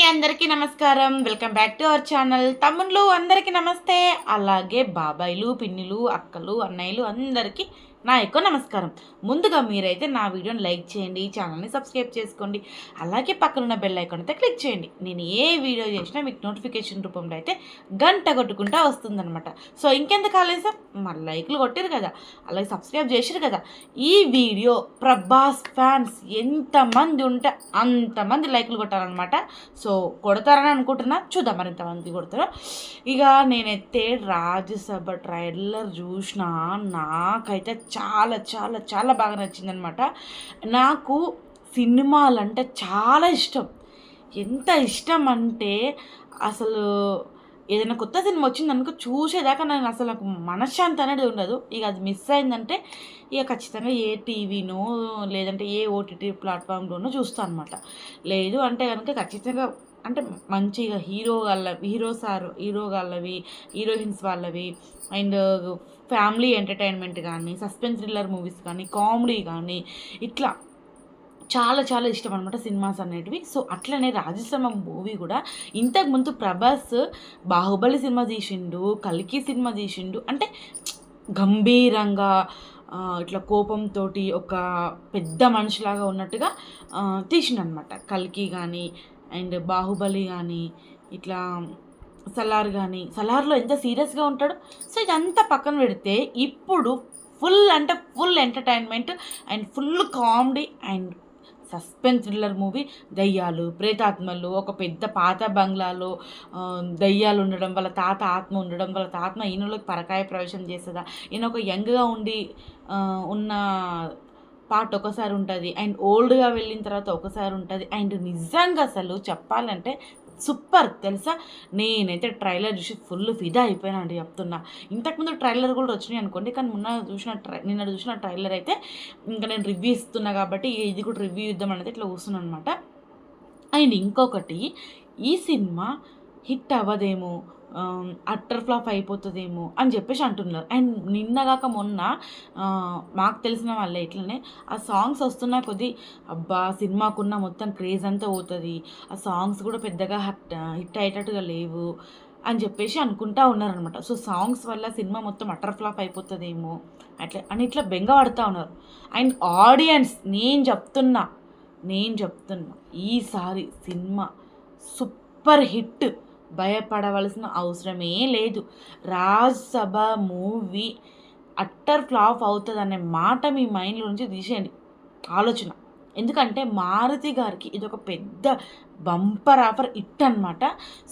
అందరికీ నమస్కారం. Welcome back to our channel. తమ్ముళ్ళు అందరికీ నమస్తే. అలాగే బాబాయిలు, పిన్నిలు, అక్కలు, అన్నయ్యలు అందరికీ నా యొక్క నమస్కారం. ముందుగా మీరైతే నా వీడియోని లైక్ చేయండి, ఛానల్ని సబ్స్క్రైబ్ చేసుకోండి, అలాగే పక్కనున్న బెల్ ఐకాన్ అయితే క్లిక్ చేయండి. నేను ఏ వీడియో చేసినా మీకు నోటిఫికేషన్ రూపంలో అయితే గంట కొట్టుకుంటా వస్తుందన్నమాట. సో ఇంకెందుకు ఆలస్యం, మరి లైక్లు కొట్టారు కదా, అలాగే సబ్స్క్రైబ్ చేసారు కదా. ఈ వీడియో ప్రభాస్ ఫ్యాన్స్ ఎంతమంది ఉంటే అంతమంది లైక్లు కొట్టాలన్నమాట. సో కొడతారని అనుకుంటున్నా, చూద్దాం మరి ఎంతమంది కొడతారో. ఇక నేనైతే రాజ్యసభ ట్రైలర్ చూసిన, నాకైతే చాలా చాలా చాలా బాగా నచ్చిందనమాట. నాకు సినిమాలంటే చాలా ఇష్టం. ఎంత ఇష్టం అంటే అసలు ఏదైనా కొత్త సినిమా వచ్చిందనుకో చూసేదాకా నేను అసలు నాకు మనశ్శాంతి అనేది ఉండదు. ఇక అది మిస్ అయిందంటే ఇక ఖచ్చితంగా ఏ టీవీనో లేదంటే ఏ ఓటీటీ ప్లాట్ఫామ్లోనో చూస్తాను అనమాట. లేదు అంటే కనుక ఖచ్చితంగా అంటే మంచిగా హీరో వాళ్ళవి, హీరోయిన్స్ వాళ్ళవి, అండ్ ఫ్యామిలీ ఎంటర్టైన్మెంట్ కానీ, సస్పెన్స్ థ్రిల్లర్ మూవీస్ కానీ, కామెడీ కానీ, ఇట్లా చాలా చాలా ఇష్టం అనమాట సినిమాస్ అనేటివి. సో అట్లనే రాజశ్రమ మూవీ కూడా ఇంతకుముందు ప్రభాస్ బాహుబలి సినిమా తీసిండు, కల్కి సినిమా తీసిండు, అంటే గంభీరంగా ఇట్లా కోపంతో ఒక పెద్ద మనిషిలాగా ఉన్నట్టుగా తీసిండనమాట. కల్కి కానీ అండ్ బాహుబలి కానీ, ఇట్లా సలార్ కానీ, సలార్లో ఎంత సీరియస్గా ఉంటాడు. సో ఇదంతా పక్కన పెడితే ఇప్పుడు ఫుల్ అంటే full entertainment and full comedy and suspense thriller movie. దయ్యాలు, ప్రేతాత్మలు, ఒక పెద్ద పాత బంగ్లాలో దయ్యాలు ఉండడం, వాళ్ళ తాత ఆత్మ ఉండడం, వాళ్ళ తాత ఈయనలోకి పరకాయ ప్రవేశం చేస్తుందా, ఈయన ఒక యంగ్గా ఉండి ఉన్న పార్ట్ ఒకసారి ఉంటుంది అండ్ ఓల్డ్గా వెళ్ళిన తర్వాత ఒకసారి ఉంటుంది. అండ్ నిజంగా అసలు చెప్పాలంటే సూపర్ తెలుసా. నేనైతే ట్రైలర్ చూసి ఫుల్ ఫిదా అయిపోయినా అండి, చెప్తున్నా. ఇంతకుముందు ట్రైలర్ కూడా వచ్చినాయి అనుకోండి, కానీ నిన్న చూసిన ట్రైలర్ అయితే ఇంకా నేను రివ్యూ ఇస్తున్నా కాబట్టి ఇది కూడా రివ్యూ ఇద్దాం అనేది ఇట్లా కూర్చున్నాను అనమాట. అండ్ ఇంకొకటి, ఈ సినిమా హిట్ అవ్వదేమో, అట్టర్ ఫ్లాప్ అయిపోతుందేమో అని చెప్పేసి అంటున్నారు. అండ్ నిన్నగాక మొన్న మాకు తెలిసిన వాళ్ళే ఇట్లనే ఆ సాంగ్స్ వస్తున్నా కొద్దీ అబ్బా సినిమాకున్న మొత్తం క్రేజ్ అంతా పోతుంది, ఆ సాంగ్స్ కూడా పెద్దగా హిట్ అయ్యేటట్టుగా లేవు అని చెప్పేసి అనుకుంటా ఉన్నారనమాట. సో సాంగ్స్ వల్ల సినిమా మొత్తం అట్టర్ ఫ్లాప్ అయిపోతుందేమో అట్లా అని ఇట్లా బెంగ పడుతూ ఉన్నారు. అండ్ ఆడియన్స్ నేను చెప్తున్నా ఈసారి సినిమా సూపర్ హిట్, భయపడవలసిన అవసరమే లేదు. రాజ్యసభ మూవీ అట్టర్ ఫ్లాప్ అవుతుంది అనే మాట మీ మైండ్లో నుంచి తీసేయండి ఆలోచన. ఎందుకంటే మారుతి గారికి ఇది ఒక పెద్ద బంపర్ ఆఫర్ హిట్ అనమాట.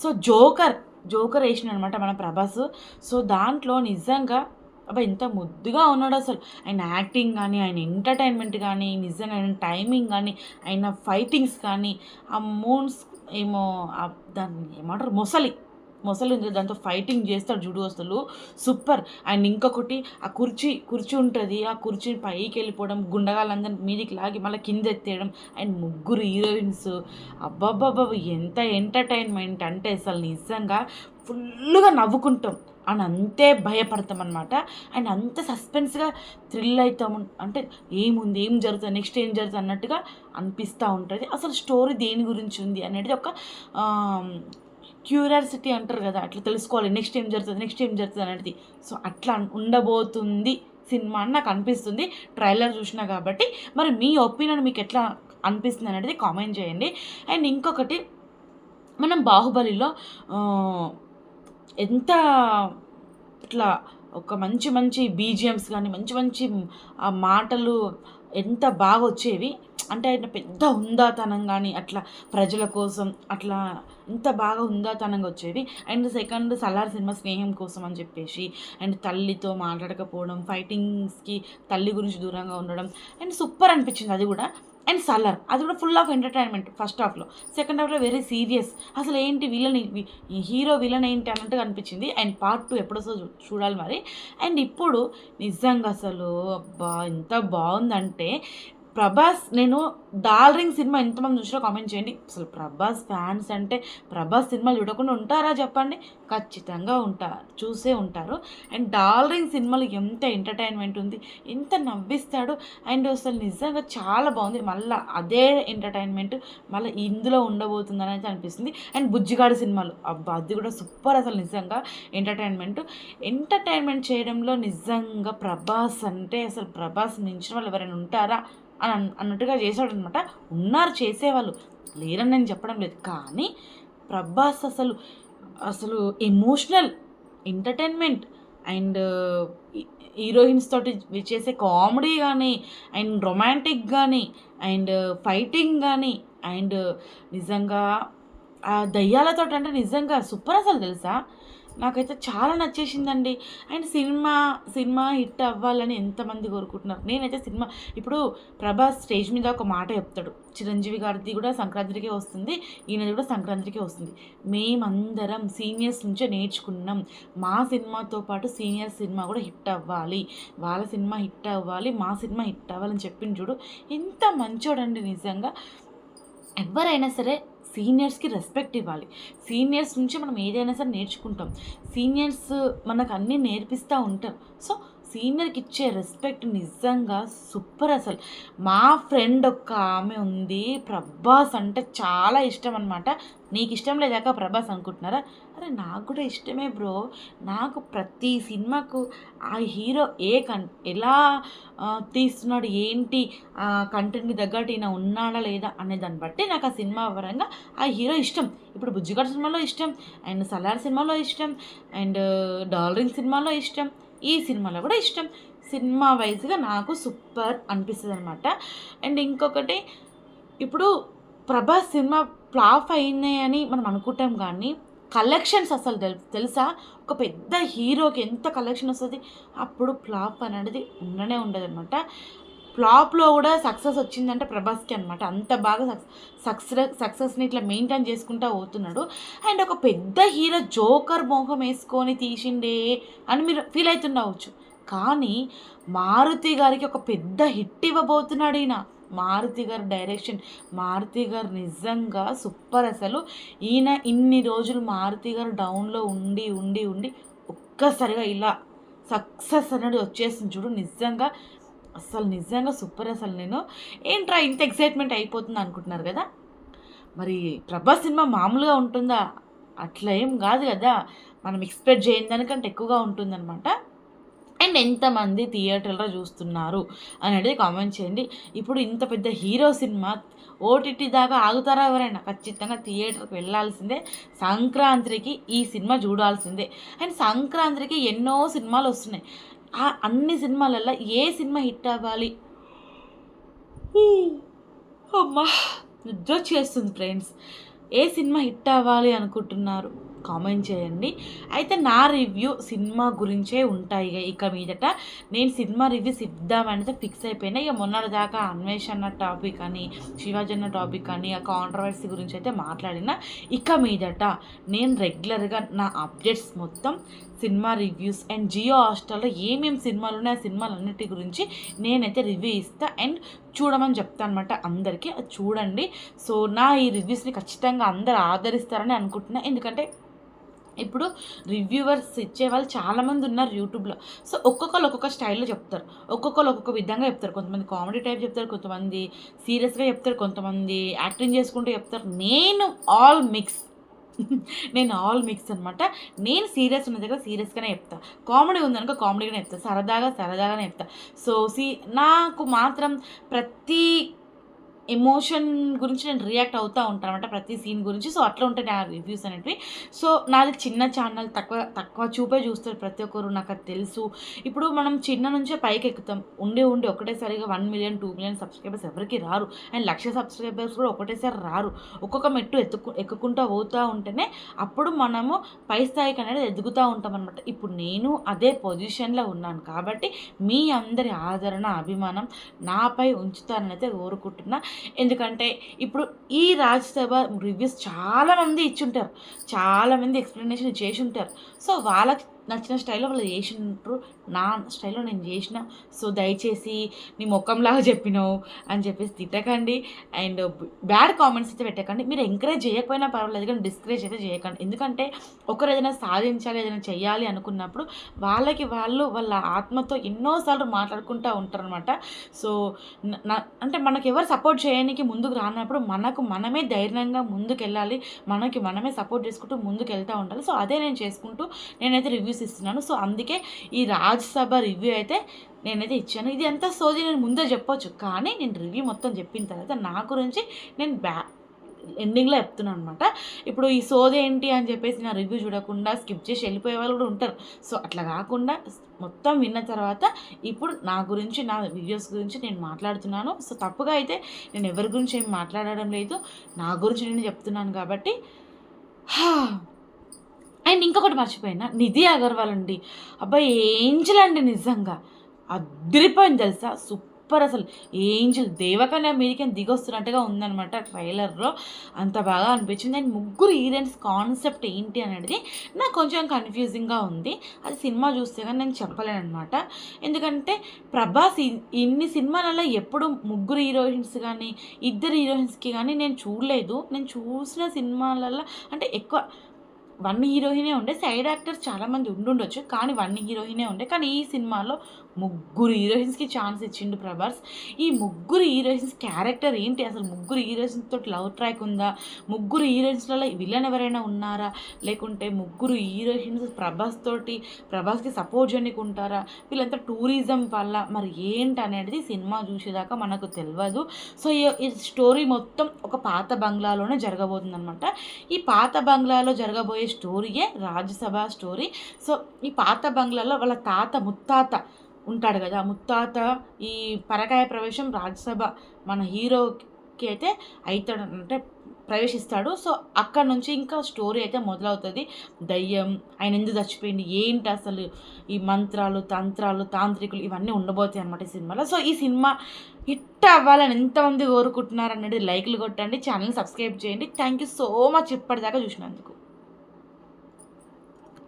సో జోకర్ వేసిన అనమాట మన ప్రభాస్. సో దాంట్లో నిజంగా అబ్బా ఎంత ముద్దుగా ఉన్నాడు అసలు. ఆయన యాక్టింగ్ కానీ, ఆయన ఎంటర్టైన్మెంట్ కానీ, నిజంగా ఆయన టైమింగ్ కానీ, ఆయన ఫైటింగ్స్ కానీ, ఆ మూన్స్ ఏమో దాన్ని ఏమంటారు మొసలి ఉంది, దాంతో ఫైటింగ్ చేస్తాడు చూడు అసలు సూపర్. అండ్ ఇంకొకటి ఆ కుర్చీ ఉంటుంది, ఆ కుర్చీని పైకి వెళ్ళిపోవడం, గుండగాళ్ళందరినీ మీదికి లాగి మళ్ళీ కింద ఎత్తేయడం, అండ్ ముగ్గురు హీరోయిన్స్, అబ్బాబ్బాబ్బా ఎంత ఎంటర్టైన్మెంట్ అంటే అసలు నిజంగా ఫుల్గా నవ్వుకుంటాం అని అంతే భయపడతాం అనమాట. అండ్ అంత సస్పెన్స్గా థ్రిల్ అవుతాము, అంటే ఏముంది, ఏం జరుగుతుంది, నెక్స్ట్ ఏం జరుగుతుంది అన్నట్టుగా అనిపిస్తూ ఉంటుంది. అసలు స్టోరీ దేని గురించి ఉంది అనేది ఒక క్యూరియాసిటీ అంటారు కదా, అట్లా తెలుసుకోవాలి నెక్స్ట్ ఏం జరుగుతుంది అనేది. సో అట్లా ఉండబోతుంది సినిమా అని నాకు అనిపిస్తుంది ట్రైలర్ చూసినా కాబట్టి. మరి మీ ఒపీనియన్ మీకు ఎట్లా అనిపిస్తుంది అనేది కామెంట్ చేయండి. అండ్ ఇంకొకటి, మనం బాహుబలిలో ఎంత ఇట్లా ఒక మంచి మంచి బీజిఎమ్స్ కానీ, మంచి ఆ మాటలు ఎంత బాగా వచ్చేవి అంటే, ఆయన పెద్ద హుందాతనం కానీ అట్లా ప్రజల కోసం అట్లా ఎంత బాగా హుందాతనంగా వచ్చేవి. అండ్ సెకండ్ సలార్ సినిమా స్నేహం కోసం అని చెప్పేసి, అండ్ తల్లితో మాట్లాడకపోవడం, ఫైటింగ్స్కి తల్లి గురించి దూరంగా ఉండడం, అండ్ సూపర్ అనిపించింది అది కూడా. అండ్ సలార్ అది కూడా ఫుల్ ఆఫ్ ఎంటర్టైన్మెంట్ ఫస్ట్ హాఫ్లో, సెకండ్ హాఫ్లో వెరీ సీరియస్. అసలు ఏంటి హీరో విలన్ ఏంటి అన్నట్టుగా అనిపించింది. అండ్ పార్ట్ 2 ఎప్పుడో చూడాలి మరి. అండ్ ఇప్పుడు నిజంగా అసలు అబ్బా ఎంత బాగుందంటే, ప్రభాస్ నేను డార్లింగ్ సినిమా ఎంతమంది చూసినా కామెంట్ చేయండి. అసలు ప్రభాస్ ఫ్యాన్స్ అంటే ప్రభాస్ సినిమాలు చూడకుండా ఉంటారా చెప్పండి? ఖచ్చితంగా చూసే ఉంటారు. అండ్ డార్లింగ్ సినిమాలో ఎంత ఎంటర్టైన్మెంట్ ఉంది, ఎంత నవ్విస్తాడు. అండ్ అసలు నిజంగా చాలా బాగుంది. మళ్ళీ అదే ఎంటర్టైన్మెంట్ మళ్ళీ ఇందులో ఉండబోతుందని అయితే అనిపిస్తుంది. అండ్ బుజ్జిగాడు సినిమాలు అబ్బా అది కూడా సూపర్. అసలు నిజంగా ఎంటర్టైన్మెంట్ చేయడంలో నిజంగా ప్రభాస్ అంటే అసలు ప్రభాస్ మించిన వాళ్ళు ఎవరైనా ఉంటారా అన్నట్టుగా చేశాడనమాట. ఉన్నారు చేసేవాళ్ళు, లేరని నేను చెప్పడం లేదు. కానీ ప్రభాస్ అసలు అసలు ఎమోషనల్ ఎంటర్టైన్మెంట్ అండ్ హీరోయిన్స్ తోటి చేసే కామెడీ కానీ అండ్ రొమాంటిక్ కానీ అండ్ ఫైటింగ్ కానీ అండ్ నిజంగా ఆ దయ్యాలతో అంటే నిజంగా సూపర్ అసలు తెలుసా. నాకైతే చాలా నచ్చేసిందండి. అండ్ సినిమా హిట్ అవ్వాలని ఎంతమంది కోరుకుంటున్నారు. నేనైతే సినిమా ఇప్పుడు ప్రభాస్ స్టేజ్ మీద ఒక మాట చెప్తాడు. చిరంజీవి గారిది కూడా సంక్రాంతికే వస్తుంది, ఈయనది కూడా సంక్రాంతికే వస్తుంది. మేమందరం సీనియర్స్ నుంచే నేర్చుకున్నాం, మా సినిమాతో పాటు సీనియర్ సినిమా కూడా హిట్ అవ్వాలి, వాళ్ళ సినిమా హిట్ అవ్వాలి, మా సినిమా హిట్ అవ్వాలని చెప్పింది చూడు. ఎంత మంచోడండి నిజంగా. ఎవరైనా సరే సీనియర్స్కి రెస్పెక్ట్ ఇవ్వాలి. సీనియర్స్ నుంచి మనం ఏదైనా సరే నేర్చుకుంటాం. సీనియర్స్ మనకు అన్నీ నేర్పిస్తూ ఉంటారు. సో సీనియర్కి ఇచ్చే రెస్పెక్ట్ నిజంగా సూపర్ అసలు. మా ఫ్రెండ్ ఒక ఆమె ఉంది, ప్రభాస్ అంటే చాలా ఇష్టం అనమాట. నీకు ఇష్టం లేదాక ప్రభాస్ అనుకుంటున్నారా? అరే నాకు కూడా ఇష్టమే బ్రో. నాకు ప్రతి సినిమాకు ఆ హీరో ఎలా తీస్తున్నాడు, ఏంటి కంటెంట్కి తగ్గట్టు ఈయన ఉన్నాడా లేదా అనే దాన్ని బట్టి నాకు ఆ సినిమా పరంగా ఆ హీరో ఇష్టం. ఇప్పుడు బుజ్జిగాడు సినిమాలో ఇష్టం, అండ్ సలార్ సినిమాలో ఇష్టం, అండ్ డార్లింగ్ సినిమాలో ఇష్టం, ఈ సినిమాలో కూడా ఇష్టం. సినిమా వైజ్గా నాకు సూపర్ అనిపిస్తుంది అనమాట. అండ్ ఇంకొకటి, ఇప్పుడు ప్రభాస్ సినిమా ఫ్లాప్ అయినాయని మనం అనుకుంటాం కానీ కలెక్షన్స్ అసలు తెలుసా, ఒక పెద్ద హీరోకి ఎంత కలెక్షన్ వస్తుంది, అప్పుడు ఫ్లాప్ అనేది ఉండనే ఉండదు అనమాట. ఫ్లాప్లో కూడా సక్సెస్ వచ్చిందంటే ప్రభాస్కి అనమాట. అంత బాగా సక్సెస్ని ఇట్లా మెయింటైన్ చేసుకుంటూ పోతున్నాడు. అండ్ ఒక పెద్ద హీరో జోకర్ మోహం వేసుకొని తీసిండే అని మీరు ఫీల్ అవుతుండవచ్చు. కానీ మారుతి గారికి ఒక పెద్ద హిట్ ఇవ్వబోతున్నాడు ఈయన. మారుతి గారు డైరెక్షన్, మారుతి గారు నిజంగా సూపర్ అసలు. ఈయన ఇన్ని రోజులు మారుతి గారు డౌన్లో ఉండి ఉండి ఉండి ఒక్కసారిగా ఇలా సక్సెస్ అనేది వచ్చేసింది చూడు. నిజంగా సూపర్ అసలు. నేను ఏంట్రా ఇంత ఎక్సైట్మెంట్ అయిపోతుంది అనుకుంటున్నారు కదా. మరి ప్రభాస్ సినిమా మామూలుగా ఉంటుందా? అట్లా ఏం కాదు కదా, మనం ఎక్స్పెక్ట్ చేయని దానికంటే ఎక్కువగా ఉంటుందన్నమాట. అండ్ ఎంతమంది థియేటర్లో చూస్తున్నారు అనేది కామెంట్ చేయండి. ఇప్పుడు ఇంత పెద్ద హీరో సినిమా ఓటీటీ దాకా ఆగుతారా ఎవరైనా? ఖచ్చితంగా థియేటర్కి వెళ్ళాల్సిందే. సంక్రాంతికి ఈ సినిమా చూడాల్సిందే. అండ్ సంక్రాంతికి ఎన్నో సినిమాలు వస్తున్నాయి. ఆ అన్ని సినిమాలలో ఏ సినిమా హిట్ అవ్వాలి? అమ్మా నిద్ర చేస్తుంది ఫ్రెండ్స్. ఏ సినిమా హిట్ అవ్వాలి అనుకుంటున్నారు కామెంట్ చేయండి. అయితే నా రివ్యూ సినిమా గురించే ఉంటాయి. ఇక మీదట నేను సినిమా రివ్యూస్ ఇద్దామనేది ఫిక్స్ అయిపోయినా. ఇక మొన్నటిదాకా అన్వేషణ టాపిక్ అని, శివాజన్న టాపిక్ అని, ఆ కాంట్రవర్సీ గురించి అయితే మాట్లాడినా. ఇక మీదట నేను రెగ్యులర్గా నా అప్డేట్స్ మొత్తం సినిమా రివ్యూస్ అండ్ జియో హాట్‌స్టార్‌లో ఏమేమి సినిమాలు ఉన్నాయి, ఆ సినిమాలన్నిటి గురించి నేనైతే రివ్యూ ఇస్తా అండ్ చూడమని చెప్తాను అనమాట అందరికీ. అది చూడండి. సో నా ఈ రివ్యూస్ని ఖచ్చితంగా అందరు ఆదరిస్తారని అనుకుంటున్నా. ఎందుకంటే ఇప్పుడు రివ్యూవర్స్ ఇచ్చేవాళ్ళు చాలామంది ఉన్నారు యూట్యూబ్లో. సో ఒక్కొక్కరు ఒక్కొక్క స్టైల్లో చెప్తారు, ఒక్కొక్కరు ఒక్కొక్క విధంగా చెప్తారు. కొంతమంది కామెడీ టైప్ చెప్తారు, కొంతమంది సీరియస్గా చెప్తారు, కొంతమంది యాక్టింగ్ చేసుకుంటూ చెప్తారు. నేను ఆల్ మిక్స్ అనమాట. నేను సీరియస్ ఉన్న దగ్గర సీరియస్గానే చెప్తా, కామెడీ ఉందనుకో కామెడీగానే చెప్తా, సరదాగానే చెప్తా. సో నాకు మాత్రం ప్రతి ఎమోషన్ గురించి నేను రియాక్ట్ అవుతూ ఉంటాను అనమాట, ప్రతి సీన్ గురించి. సో అట్లా ఉంటాయి నా రివ్యూస్ అనేటివి. సో నాది చిన్న ఛానల్, తక్కువ చూపే చూస్తారు ప్రతి ఒక్కరు, నాకు అది తెలుసు. ఇప్పుడు మనం చిన్న నుంచే పైకి ఎక్కుతాం. ఉండి ఒకటేసారిగా 1 మిలియన్ 2 మిలియన్ సబ్స్క్రైబర్స్ ఎవరికి రారు. అండ్ 1,00,000 సబ్స్క్రైబర్స్ కూడా ఒకటేసారి రారు. ఒక్కొక్క మెట్టు ఎక్కుకుంటూ పోతూ ఉంటేనే అప్పుడు మనము పై స్థాయికి అనేది ఎదుగుతూ ఉంటాం అనమాట. ఇప్పుడు నేను అదే పొజిషన్లో ఉన్నాను కాబట్టి మీ అందరి ఆదరణ, అభిమానం నాపై ఉంచుతారని అయితే కోరుకుంటున్నా. ఎందుకంటే ఇప్పుడు ఈ రాజ్యసభ రివ్యూస్ చాలామంది ఇచ్చుంటారు, చాలామంది ఎక్స్ప్లెనేషన్ చేసి ఉంటారు. సో వాళ్ళకి నచ్చిన స్టైల్లో వాళ్ళు చేసిండ్రు, నా స్టైల్లో నేను చేసిన. సో దయచేసి నీ ముఖంలాగా చెప్పినావు అని చెప్పేసి తిట్టకండి, అండ్ బ్యాడ్ కామెంట్స్ అయితే పెట్టకండి. మీరు ఎంకరేజ్ చేయకపోయినా పర్వాలేదు కానీ డిస్కరేజ్ అయితే చేయకండి. ఎందుకంటే ఒకరు ఏదైనా సాధించాలి, ఏదైనా చెయ్యాలి అనుకున్నప్పుడు వాళ్ళకి వాళ్ళు వాళ్ళ ఆత్మతో ఎన్నోసార్లు మాట్లాడుకుంటూ ఉంటారనమాట. సో అంటే మనకి ఎవరు సపోర్ట్ చేయడానికి ముందుకు రానప్పుడు మనకు మనమే ధైర్యంగా ముందుకెళ్ళాలి, మనకి మనమే సపోర్ట్ చేసుకుంటూ ముందుకు వెళ్తూ ఉండాలి. సో అదే నేను చేసుకుంటూ నేనైతే రివ్యూస్ ఇస్తున్నాను. సో అందుకే ఈ రాజ్యసభ రివ్యూ అయితే నేనైతే ఇచ్చాను. ఇది ఎంత సోది నేను ముందే చెప్పొచ్చు, కానీ నేను రివ్యూ మొత్తం చెప్పిన తర్వాత నా గురించి నేను ఎండింగ్లో చెప్తున్నాను అనమాట. ఇప్పుడు ఈ సోది ఏంటి అని చెప్పేసి నా రివ్యూ చూడకుండా స్కిప్ చేసి వెళ్ళిపోయే వాళ్ళు కూడా ఉంటారు. సో అట్లా కాకుండా మొత్తం విన్న తర్వాత ఇప్పుడు నా గురించి, నా వీడియోస్ గురించి నేను మాట్లాడుతున్నాను. సో తప్పుగా అయితే నేను ఎవరి గురించి ఏం మాట్లాడడం లేదు, నా గురించి నేను చెప్తున్నాను కాబట్టి. అండ్ ఇంకొకటి మర్చిపోయినా, నిధి అగర్వాల్ అండి, అబ్బాయి ఏంజల్ అండి, నిజంగా అదిరిపోయింది తెలుసా, సూపర్ అసలు. ఏంజల్ దేవకన్య మీదికి దిగొస్తున్నట్టుగా ఉందనమాట ట్రైలర్లో, అంత బాగా అనిపించింది. అండ్ ముగ్గురు హీరోయిన్స్ కాన్సెప్ట్ ఏంటి అనేది నాకు కొంచెం కన్ఫ్యూజింగ్గా ఉంది. అది సినిమా చూస్తే కానీ నేను చెప్పలేను అనమాట. ఎందుకంటే ప్రభాస్ ఇన్ని సినిమాలలో ఎప్పుడు ముగ్గురు హీరోయిన్స్ కానీ ఇద్దరు హీరోయిన్స్కి కానీ నేను చూడలేదు. నేను చూసిన సినిమాలలో అంటే ఎక్కువ వన్ హీరోయినే ఉండే, సైడ్ యాక్టర్స్ చాలామంది ఉండుండొచ్చు, కానీ వన్ హీరోయినే ఉండే. కానీ ఈ సినిమాలో ముగ్గురు హీరోయిన్స్కి ఛాన్స్ ఇచ్చిండు ప్రభాస్. ఈ ముగ్గురు హీరోయిన్స్ క్యారెక్టర్ ఏంటి, అసలు ముగ్గురు హీరోయిన్స్ తోటి లవ్ ట్రాక్ ఉందా, ముగ్గురు హీరోయిన్స్లలో విలన్ ఎవరైనా ఉన్నారా, లేకుంటే ముగ్గురు హీరోయిన్స్ ప్రభాస్కి సపోర్ట్ చేయడానికి ఉంటారా, వీళ్ళంతా టూరిజం వల్ల మరి ఏంటి అనేది సినిమా చూసేదాకా మనకు తెలియదు. సో ఈ స్టోరీ మొత్తం ఒక పాత బంగ్లాలోనే జరగబోతుంది అనమాట. ఈ పాత బంగ్లాలో జరగబోయే స్టోరీయే రాజ్యసభ స్టోరీ. సో ఈ పాత బంగ్లాలో వాళ్ళ ముత్తాత ఉంటాడు కదా, ముత్తాత ఈ పరకాయ ప్రవేశం రాజ్యసభ మన హీరోకి అయితే అవుతాడు, అంటే ప్రవేశిస్తాడు. సో అక్కడ నుంచి ఇంకా స్టోరీ అయితే మొదలవుతుంది. దయ్యం, ఆయన ఎందుకు చచ్చిపోయింది, ఏంటి అసలు ఈ మంత్రాలు, తంత్రాలు, తాంత్రికులు ఇవన్నీ ఉండబోతాయి అనమాట ఈ సినిమాలో. సో ఈ సినిమా హిట్ అవ్వాలని ఎంతమంది కోరుకుంటున్నారు అనేది లైక్లు కొట్టండి, ఛానల్ని సబ్స్క్రైబ్ చేయండి. థ్యాంక్ యూ సో మచ్ ఇప్పటిదాకా చూసినందుకు.